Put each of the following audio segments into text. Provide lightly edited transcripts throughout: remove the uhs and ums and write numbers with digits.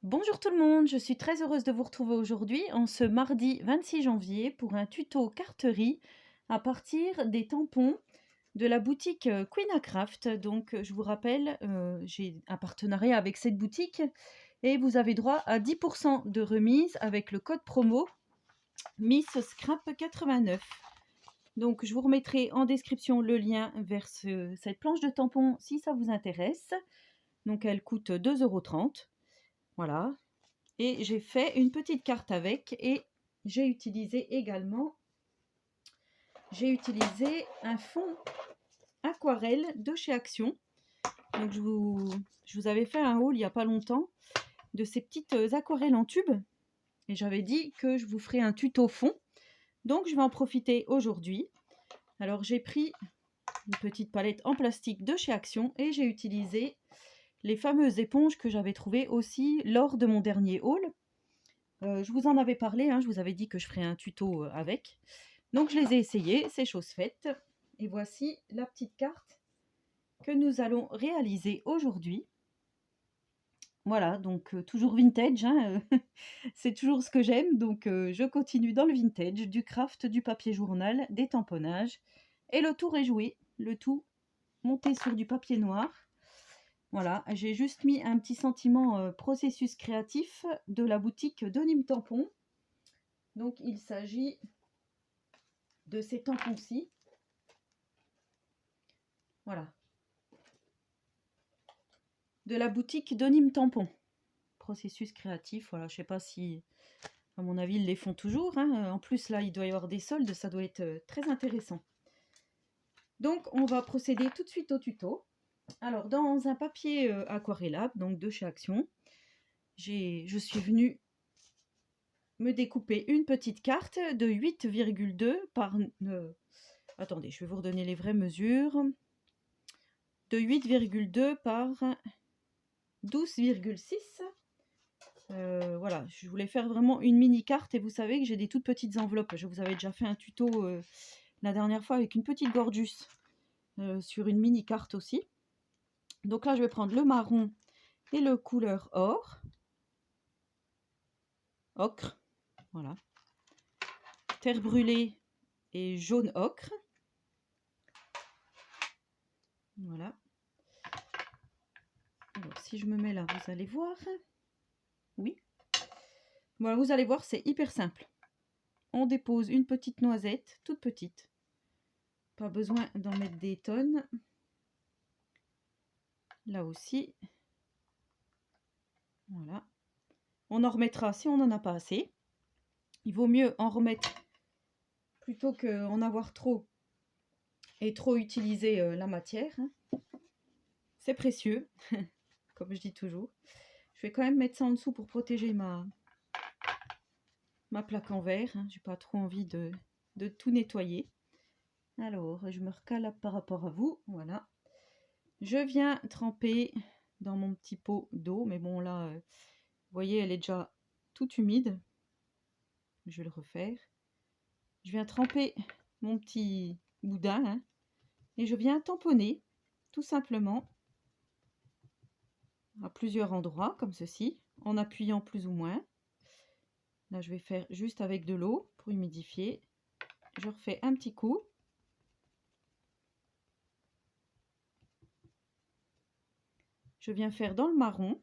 Bonjour tout le monde, je suis très heureuse de vous retrouver aujourd'hui en ce mardi 26 janvier pour un tuto carterie à partir des tampons de la boutique Queen a Craft. Donc je vous rappelle, j'ai un partenariat avec cette boutique et vous avez droit à 10% de remise avec le code promo Miss Scrap 89. Donc je vous remettrai en description le lien vers cette planche de tampons si ça vous intéresse. Donc elle coûte 2,30 €. Voilà. Et j'ai fait une petite carte avec et j'ai utilisé également un fond aquarelle de chez Action. Donc je vous avais fait un haul il n'y a pas longtemps de ces petites aquarelles en tube et j'avais dit que je vous ferai un tuto fond. Donc je vais en profiter aujourd'hui. Alors j'ai pris une petite palette en plastique de chez Action et j'ai utilisé les fameuses éponges que j'avais trouvées aussi lors de mon dernier haul. Je vous en avais parlé, hein, je vous avais dit que je ferais un tuto avec. Donc je les ai essayés, c'est chose faite. Et voici la petite carte que nous allons réaliser aujourd'hui. Voilà, donc toujours vintage, hein, c'est toujours ce que j'aime. Donc je continue dans le vintage, du craft, du papier journal, des tamponnages. Et le tour est joué, le tout monté sur du papier noir. Voilà, j'ai juste mis un petit sentiment processus créatif de la boutique de Nîmes Tampon. Donc il s'agit de ces tampons-ci. Voilà. De la boutique de Nîmes Tampon. Processus créatif, voilà, je sais pas si, à mon avis, ils les font toujours. Hein. En plus, là, il doit y avoir des soldes, ça doit être très intéressant. Donc, on va procéder tout de suite au tuto. Alors, dans un papier aquarellable, donc de chez Action, je suis venue me découper une petite carte de 8,2 par... attendez, je vais vous redonner les vraies mesures. De 8,2 par 12,6. Voilà, je voulais faire vraiment une mini carte et vous savez que j'ai des toutes petites enveloppes. Je vous avais déjà fait un tuto la dernière fois avec une petite gorgeous sur une mini carte aussi. Donc là, je vais prendre le marron et le couleur ocre, voilà. Terre brûlée et jaune ocre. Voilà. Alors, si je me mets là, vous allez voir. Oui. Voilà, vous allez voir, c'est hyper simple. On dépose une petite noisette, toute petite. Pas besoin d'en mettre des tonnes. Là aussi. Voilà. On en remettra si on n'en a pas assez. Il vaut mieux en remettre plutôt qu'en avoir trop et trop utiliser la matière. Hein. C'est précieux, comme je dis toujours. Je vais quand même mettre ça en dessous pour protéger ma plaque en verre. Hein. J'ai pas trop envie de tout nettoyer. Alors, je me recale par rapport à vous. Voilà. Je viens tremper dans mon petit pot d'eau. Mais bon, là, vous voyez, elle est déjà toute humide. Je vais le refaire. Je viens tremper mon petit boudin. Hein, et je viens tamponner, tout simplement, à plusieurs endroits, comme ceci, en appuyant plus ou moins. Là, je vais faire juste avec de l'eau pour humidifier. Je refais un petit coup. Je viens faire dans le marron.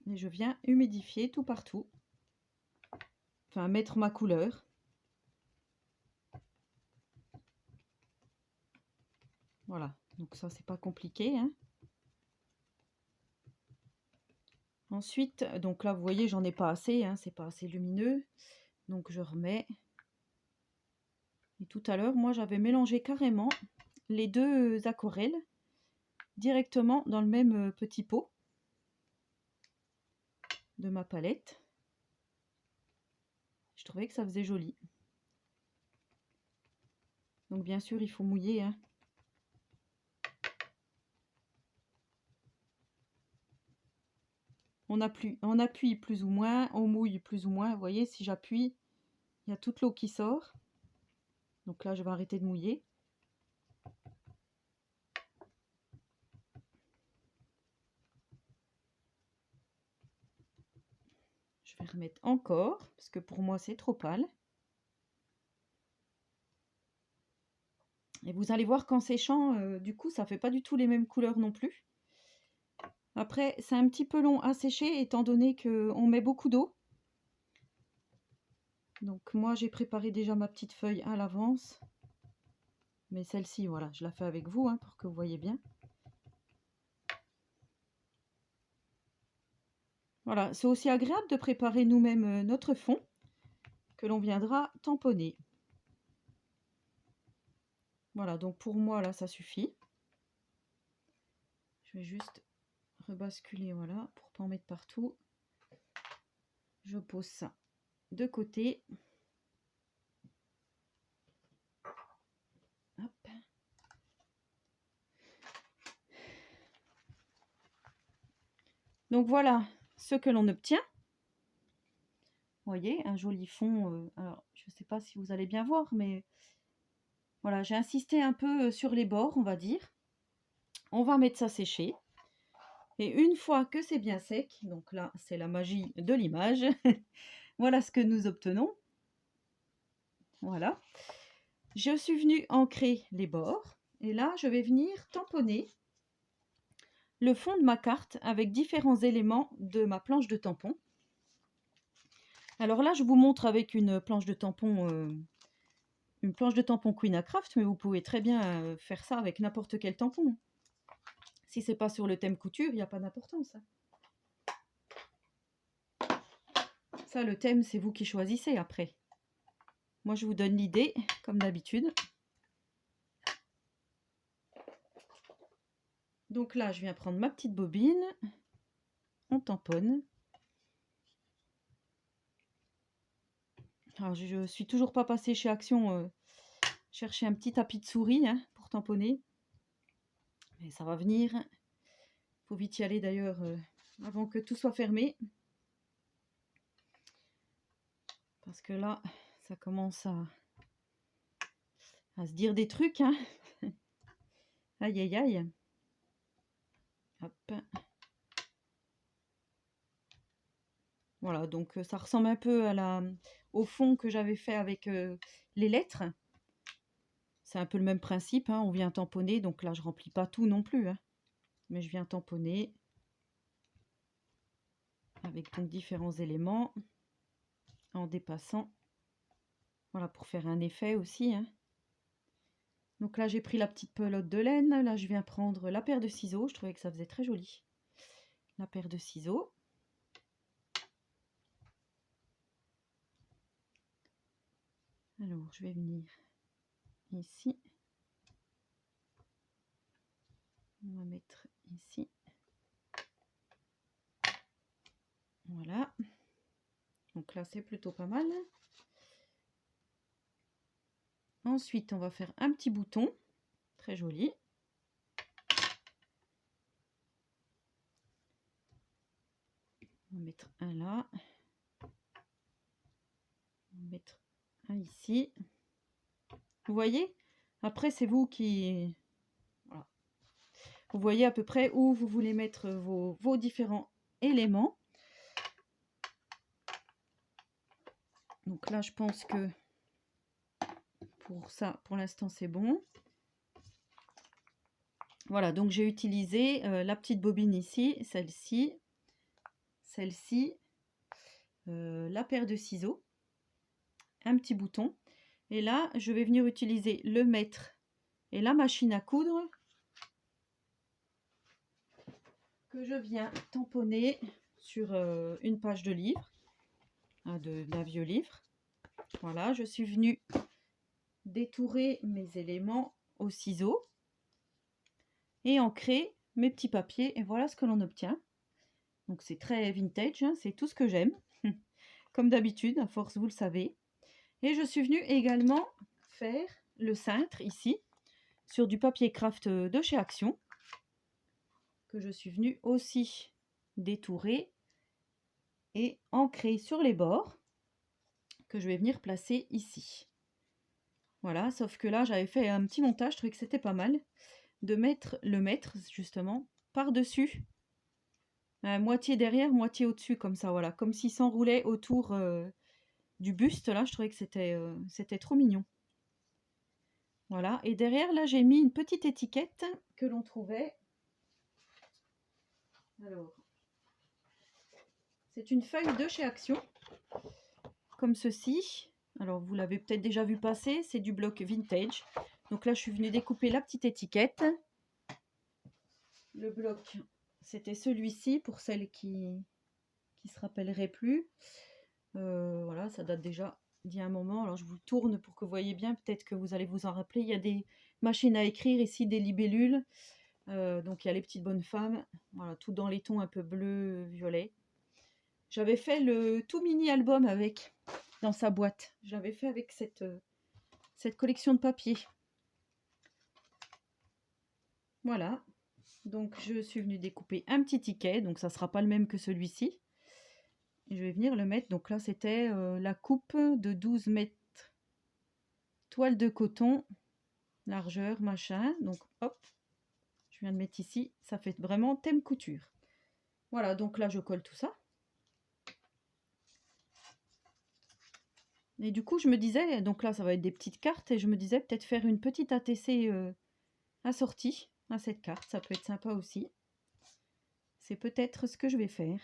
Et je viens humidifier tout partout. Enfin, mettre ma couleur. Voilà, donc ça, c'est pas compliqué. Hein. Ensuite, donc là, vous voyez, j'en ai pas assez. Hein, c'est pas assez lumineux. Donc, je remets. Et tout à l'heure, moi, j'avais mélangé carrément les deux aquarelles directement dans le même petit pot de ma palette. Je trouvais que ça faisait joli. Donc bien sûr, il faut mouiller. Hein. On appuie plus ou moins, on mouille plus ou moins. Vous voyez, si j'appuie, il y a toute l'eau qui sort. Donc là, je vais arrêter de mouiller. vais remettre encore, parce que pour moi c'est trop pâle. Et vous allez voir qu'en séchant, du coup, ça fait pas du tout les mêmes couleurs non plus. Après, c'est un petit peu long à sécher, étant donné qu'on met beaucoup d'eau. Donc moi, j'ai préparé déjà ma petite feuille à l'avance. Mais celle-ci, voilà, je la fais avec vous, hein, pour que vous voyez bien. Voilà, c'est aussi agréable de préparer nous-mêmes notre fond, que l'on viendra tamponner. Voilà, donc pour moi, là, ça suffit. Je vais juste rebasculer, voilà, pour pas en mettre partout. Je pose ça de côté. Hop. Donc voilà ce que l'on obtient. Vous voyez, un joli fond. Alors, je ne sais pas si vous allez bien voir, mais voilà, j'ai insisté un peu sur les bords, on va dire. On va mettre ça sécher. Et une fois que c'est bien sec, donc là, c'est la magie de l'image. Voilà ce que nous obtenons. Voilà. Je suis venue ancrer les bords. Et là, je vais venir tamponner le fond de ma carte avec différents éléments de ma planche de tampon. Alors là, je vous montre avec une planche de tampon Queen à Craft, mais vous pouvez très bien faire ça avec n'importe quel tampon. Si c'est pas sur le thème couture, il n'y a pas d'importance. Ça, le thème, c'est vous qui choisissez après. Moi, je vous donne l'idée, comme d'habitude. Donc là, je viens prendre ma petite bobine. On tamponne. Alors, je suis toujours pas passée chez Action chercher un petit tapis de souris, hein, pour tamponner. Mais ça va venir. Faut vite y aller d'ailleurs avant que tout soit fermé. Parce que là, ça commence à se dire des trucs. Hein. Aïe, aïe, aïe. Hop. Voilà, donc ça ressemble un peu au fond que j'avais fait avec les lettres. C'est un peu le même principe, hein, on vient tamponner, donc là je remplis pas tout non plus. Hein, mais je viens tamponner avec donc différents éléments en dépassant. Voilà, pour faire un effet aussi. Hein. Donc là j'ai pris la petite pelote de laine, là je viens prendre la paire de ciseaux, je trouvais que ça faisait très joli. La paire de ciseaux. Alors je vais venir ici. On va mettre ici. Voilà. Donc là, c'est plutôt pas mal. Ensuite, on va faire un petit bouton. Très joli. On va mettre un là. On va mettre un ici. Vous voyez? Après, c'est vous qui... Voilà. Vous voyez à peu près où vous voulez mettre vos différents éléments. Donc là, je pense que pour ça, pour l'instant, c'est bon. Voilà, donc j'ai utilisé la petite bobine ici, celle-ci, la paire de ciseaux, un petit bouton. Et là, je vais venir utiliser le mètre et la machine à coudre que je viens tamponner sur une page de livre, d'un vieux livre. Voilà, je suis venue détourer mes éléments au ciseau et ancrer mes petits papiers. Et voilà ce que l'on obtient. Donc c'est très vintage, hein, c'est tout ce que j'aime. Comme d'habitude, à force, vous le savez. Et je suis venue également faire le cintre ici, sur du papier craft de chez Action, que je suis venue aussi détourer et ancrer sur les bords, que je vais venir placer ici. Voilà, sauf que là, j'avais fait un petit montage, je trouvais que c'était pas mal, de mettre le mètre, justement, par-dessus moitié derrière, moitié au-dessus, comme ça, voilà. Comme s'il s'enroulait autour du buste, là, je trouvais que c'était trop mignon. Voilà, et derrière, là, j'ai mis une petite étiquette que l'on trouvait. Alors, c'est une feuille de chez Action, comme ceci. Alors, vous l'avez peut-être déjà vu passer, c'est du bloc vintage. Donc là, je suis venue découper la petite étiquette. Le bloc, c'était celui-ci, pour celles qui se rappelleraient plus. Voilà, ça date déjà d'il y a un moment. Alors, je vous le tourne pour que vous voyez bien. Peut-être que vous allez vous en rappeler. Il y a des machines à écrire ici, des libellules. Donc, il y a les petites bonnes femmes. Voilà, tout dans les tons un peu bleu, violet. J'avais fait le tout mini album avec, dans sa boîte. J'avais fait avec cette collection de papier. Voilà. Donc, je suis venue découper un petit ticket. Donc, ça ne sera pas le même que celui-ci. Et je vais venir le mettre. Donc là, c'était la coupe de 12 mètres. Toile de coton. Largeur, machin. Donc, hop. Je viens de mettre ici. Ça fait vraiment thème couture. Voilà. Donc là, je colle tout ça. Et du coup, je me disais, donc là, ça va être des petites cartes. Et je me disais peut-être faire une petite ATC assortie à cette carte. Ça peut être sympa aussi. C'est peut-être ce que je vais faire.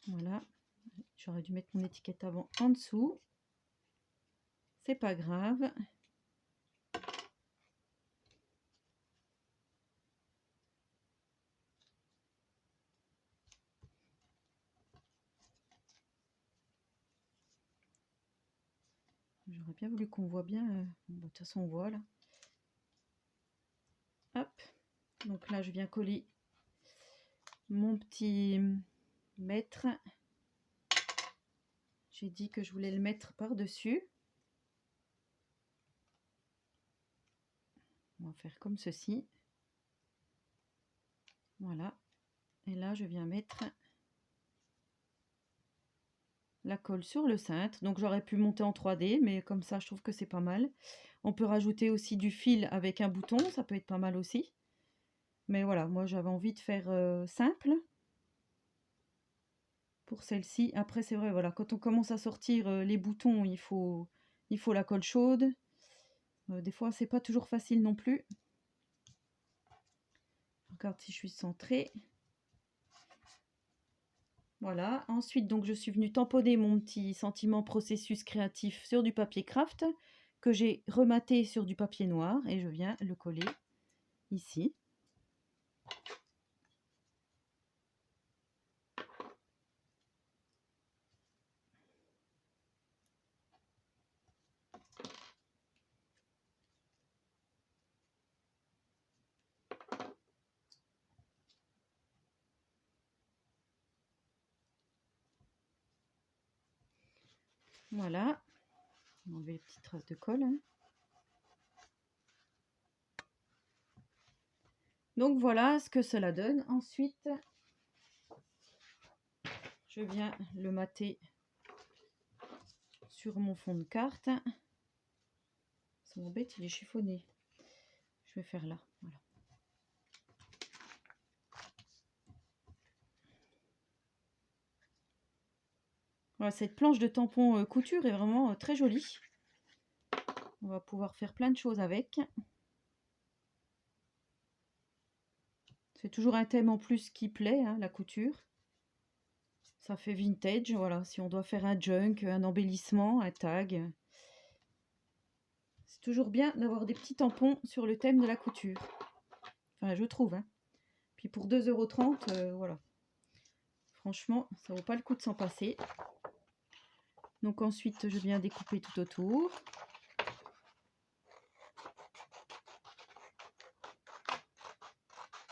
Voilà. J'aurais dû mettre mon étiquette avant en dessous. C'est pas grave. J'aurais bien voulu qu'on voit bien. Bon, de toute façon, on voit là. Hop. Donc là, je viens coller mon petit mètre. J'ai dit que je voulais le mettre par-dessus. On va faire comme ceci. Voilà. Et là, je viens mettre la colle sur le cintre. Donc j'aurais pu monter en 3D, mais comme ça, je trouve que c'est pas mal. On peut rajouter aussi du fil avec un bouton, ça peut être pas mal aussi. Mais voilà, moi j'avais envie de faire simple pour celle-ci. Après, c'est vrai, voilà, quand on commence à sortir les boutons, il faut la colle chaude. Des fois, c'est pas toujours facile non plus. Regarde si je suis centrée. Voilà. Ensuite, donc, je suis venue tamponner mon petit sentiment processus créatif sur du papier craft que j'ai rematé sur du papier noir et je viens le coller ici. Voilà. On va enlever les petites traces de colle. Donc voilà ce que cela donne. Ensuite, je viens le mater sur mon fond de carte. Ça m'embête, il est chiffonné. Je vais faire là. Voilà. Voilà, cette planche de tampon couture est vraiment très jolie. On va pouvoir faire plein de choses avec. C'est toujours un thème en plus qui plaît, hein, la couture. Ça fait vintage, voilà. Si on doit faire un junk, un embellissement, un tag. C'est toujours bien d'avoir des petits tampons sur le thème de la couture. Enfin, je trouve. Hein. Puis pour 2,30 €, voilà. Franchement, ça vaut pas le coup de s'en passer. Donc ensuite, je viens découper tout autour.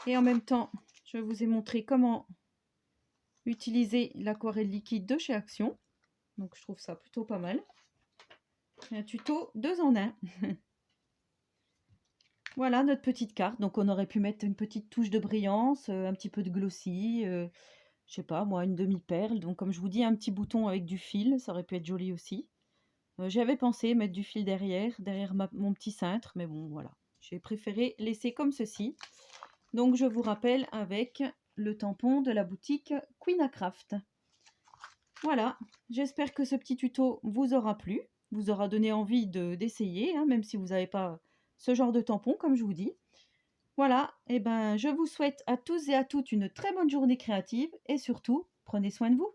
Et en même temps, je vous ai montré comment utiliser l'aquarelle liquide de chez Action. Donc je trouve ça plutôt pas mal. Un tuto 2 en 1. Voilà notre petite carte. Donc on aurait pu mettre une petite touche de brillance, un petit peu de glossy, je sais pas moi, une demi-perle. Donc comme je vous dis, un petit bouton avec du fil, ça aurait pu être joli aussi. J'avais pensé mettre du fil derrière mon petit cintre, mais bon voilà. J'ai préféré laisser comme ceci. Donc je vous rappelle avec le tampon de la boutique Queen Craft. Voilà, j'espère que ce petit tuto vous aura plu, vous aura donné envie d'essayer, hein, même si vous n'avez pas ce genre de tampon, comme je vous dis. Voilà, et ben je vous souhaite à tous et à toutes une très bonne journée créative et surtout, prenez soin de vous.